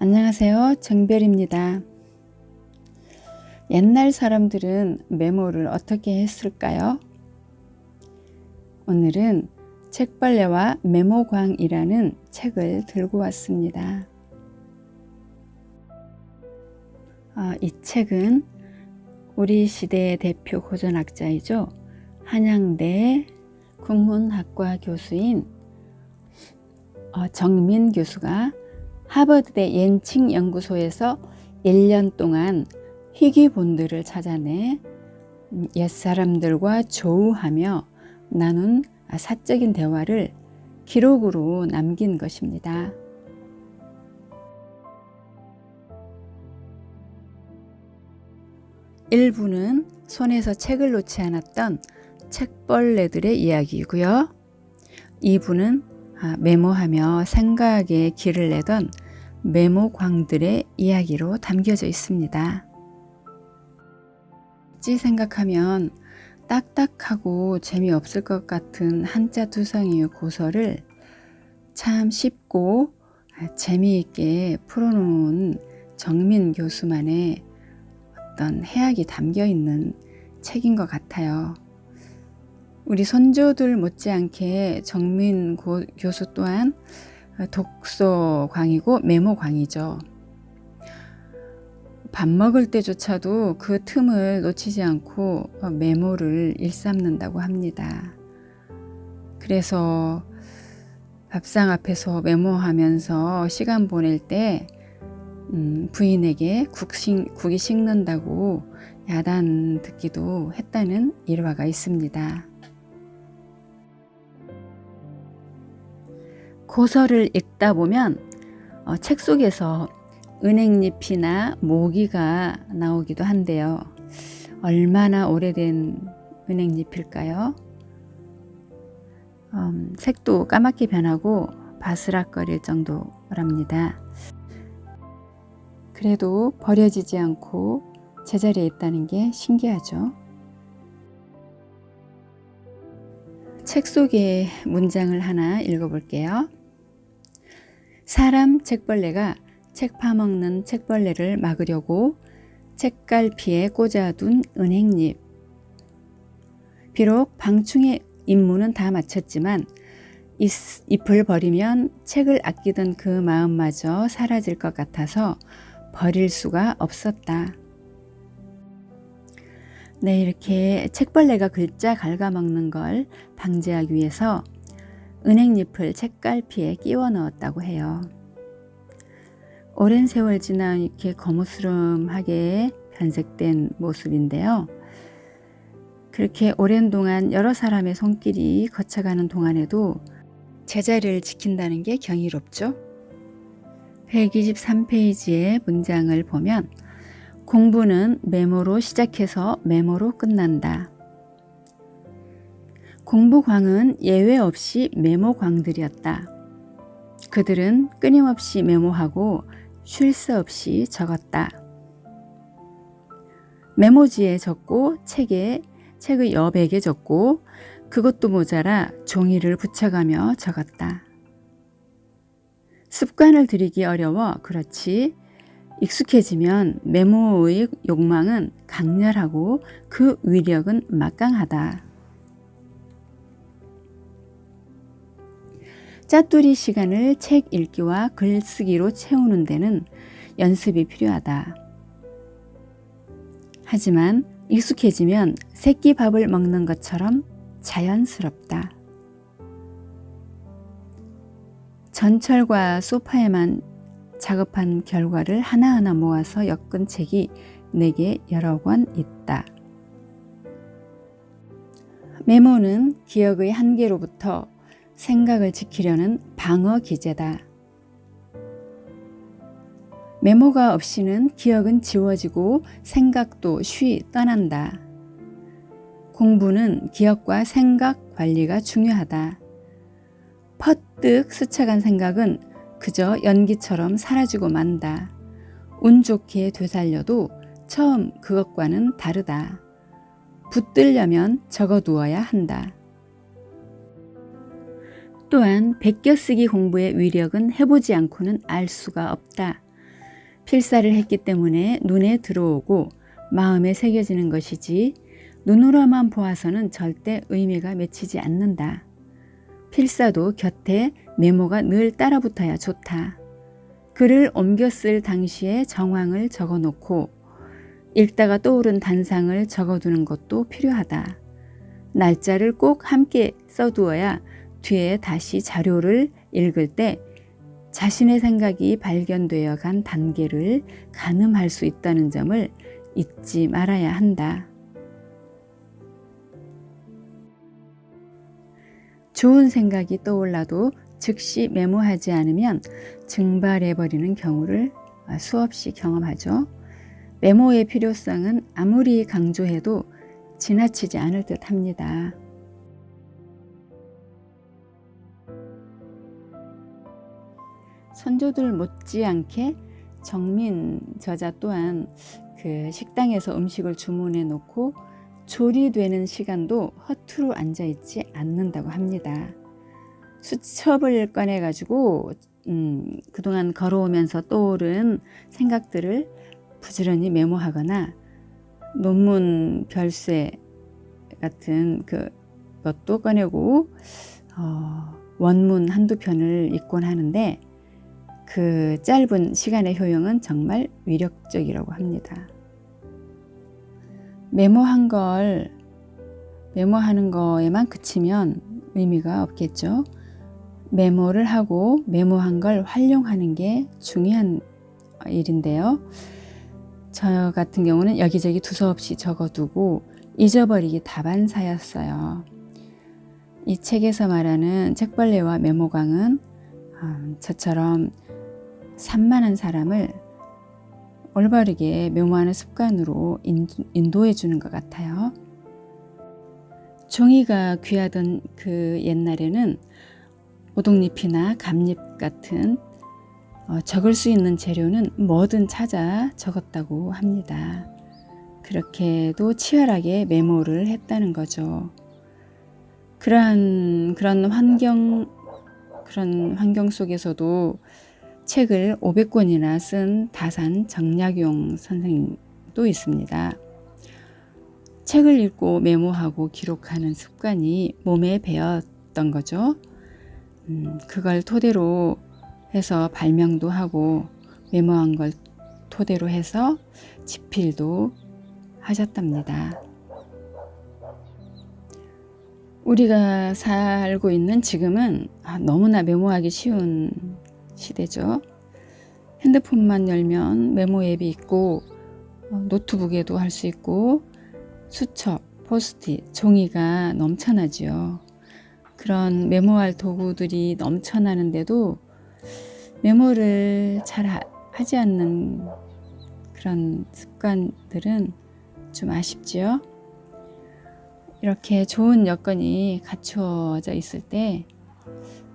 안녕하세요. 정별입니다. 옛날 사람들은 메모를 어떻게 했을까요? 오늘은 책벌레와 메모광이라는 책을 들고 왔습니다. 이 책은 우리 시대의 대표 고전학자이죠. 한양대 국문학과 교수인 정민 교수가 하버드대 옌칭 연구소에서 1년 동안 희귀본들을 찾아내 옛사람들과 조우하며 나눈 사적인 대화를 기록으로 남긴 것입니다. 일부는 손에서 책을 놓지 않았던 책벌레들의 이야기이고요. 2부는 메모하며 생각에 길을 내던 메모광들의 이야기로 담겨져 있습니다. 어찌 생각하면 딱딱하고 재미없을 것 같은 한자 두성이의 고서를 참 쉽고 재미있게 풀어놓은 정민 교수만의 어떤 해학이 담겨 있는 책인 것 같아요. 우리 선조들 못지않게 정민 교수 또한 독서광이고 메모광이죠. 밥 먹을 때조차도 그 틈을 놓치지 않고 메모를 일삼는다고 합니다. 그래서 밥상 앞에서 메모하면서 시간 보낼 때 부인에게 국이 식는다고 야단 듣기도 했다는 일화가 있습니다. 고서를 읽다 보면 책 속에서 은행잎이나 모기가 나오기도 한데요. 얼마나 오래된 은행잎일까요? 색도 까맣게 변하고 바스락거릴 정도랍니다. 그래도 버려지지 않고 제자리에 있다는 게 신기하죠. 책 속의 문장을 하나 읽어볼게요. 사람 책벌레가 책 파먹는 책벌레를 막으려고 책갈피에 꽂아둔 은행잎. 비록 방충의 임무는 다 마쳤지만 잎을 버리면 책을 아끼던 그 마음마저 사라질 것 같아서 버릴 수가 없었다. 네, 이렇게 책벌레가 글자 갉아먹는 걸 방지하기 위해서 은행잎을 책갈피에 끼워 넣었다고 해요. 오랜 세월 지난 이렇게 거무스름하게 변색된 모습인데요. 그렇게 오랜 동안 여러 사람의 손길이 거쳐가는 동안에도 제자리를 지킨다는 게 경이롭죠. 123페이지의 문장을 보면 공부는 메모로 시작해서 메모로 끝난다. 공부광은 예외 없이 메모광들이었다. 그들은 끊임없이 메모하고 쉴 새 없이 적었다. 메모지에 적고 책의 여백에 적고 그것도 모자라 종이를 붙여가며 적었다. 습관을 들이기 어려워 그렇지 익숙해지면 메모의 욕망은 강렬하고 그 위력은 막강하다. 짜투리 시간을 책 읽기와 글쓰기로 채우는 데는 연습이 필요하다. 하지만 익숙해지면 새끼 밥을 먹는 것처럼 자연스럽다. 전철과 소파에만 작업한 결과를 하나하나 모아서 엮은 책이 내게 여러 권 있다. 메모는 기억의 한계로부터 생각을 지키려는 방어 기제다. 메모가 없이는 기억은 지워지고 생각도 쉬 떠난다. 공부는 기억과 생각 관리가 중요하다. 퍼뜩 스쳐간 생각은 그저 연기처럼 사라지고 만다. 운 좋게 되살려도 처음 그것과는 다르다. 붙들려면 적어두어야 한다. 또한 베껴쓰기 공부의 위력은 해보지 않고는 알 수가 없다. 필사를 했기 때문에 눈에 들어오고 마음에 새겨지는 것이지 눈으로만 보아서는 절대 의미가 맺히지 않는다. 필사도 곁에 메모가 늘 따라붙어야 좋다. 글을 옮겨 쓸 당시에 정황을 적어놓고 읽다가 떠오른 단상을 적어두는 것도 필요하다. 날짜를 꼭 함께 써두어야 뒤에 다시 자료를 읽을 때 자신의 생각이 발견되어 간 단계를 가늠할 수 있다는 점을 잊지 말아야 한다. 좋은 생각이 떠올라도 즉시 메모하지 않으면 증발해버리는 경우를 수없이 경험하죠. 메모의 필요성은 아무리 강조해도 지나치지 않을 듯 합니다. 선조들 못지않게 정민 저자 또한 그 식당에서 음식을 주문해 놓고 조리되는 시간도 허투루 앉아있지 않는다고 합니다. 수첩을 꺼내 가지고 그동안 걸어오면서 떠오른 생각들을 부지런히 메모하거나 논문 별세 같은 그것도 꺼내고 원문 한두 편을 읽곤 하는데 그 짧은 시간의 효용은 정말 위력적이라고 합니다. 메모하는 거에만 그치면 의미가 없겠죠. 메모를 하고 메모한 걸 활용하는 게 중요한 일인데요. 저 같은 경우는 여기저기 두서없이 적어두고 잊어버리기 다반사였어요. 이 책에서 말하는 책벌레와 메모광은 저처럼 산만한 사람을 올바르게 메모하는 습관으로 인도해 주는 것 같아요. 종이가 귀하던 그 옛날에는 오동잎이나 감잎 같은 적을 수 있는 재료는 뭐든 찾아 적었다고 합니다. 그렇게도 치열하게 메모를 했다는 거죠. 그런 환경 속에서도 책을 500권이나 쓴 다산 정약용 선생도 있습니다. 책을 읽고 메모하고 기록하는 습관이 몸에 배었던 거죠. 그걸 토대로 해서 발명도 하고 메모한 걸 토대로 해서 집필도 하셨답니다. 우리가 살고 있는 지금은 너무나 메모하기 쉬운 시대죠. 핸드폰만 열면 메모 앱이 있고 노트북에도 할 수 있고 수첩, 포스트잇, 종이가 넘쳐나지요. 그런 메모할 도구들이 넘쳐나는데도 메모를 잘 하지 않는 그런 습관들은 좀 아쉽지요. 이렇게 좋은 여건이 갖추어져 있을 때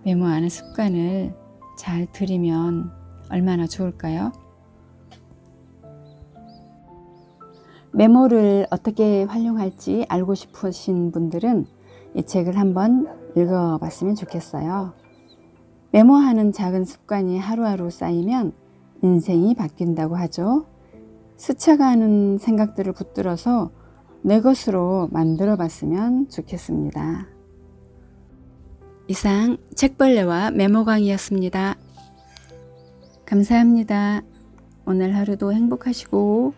메모하는 습관을 잘 들이면 얼마나 좋을까요? 메모를 어떻게 활용할지 알고 싶으신 분들은 이 책을 한번 읽어봤으면 좋겠어요. 메모하는 작은 습관이 하루하루 쌓이면 인생이 바뀐다고 하죠. 스쳐가는 생각들을 붙들어서 내 것으로 만들어 봤으면 좋겠습니다. 이상 책벌레와 메모광이었습니다. 감사합니다. 오늘 하루도 행복하시고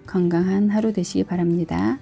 건강한 하루 되시기 바랍니다.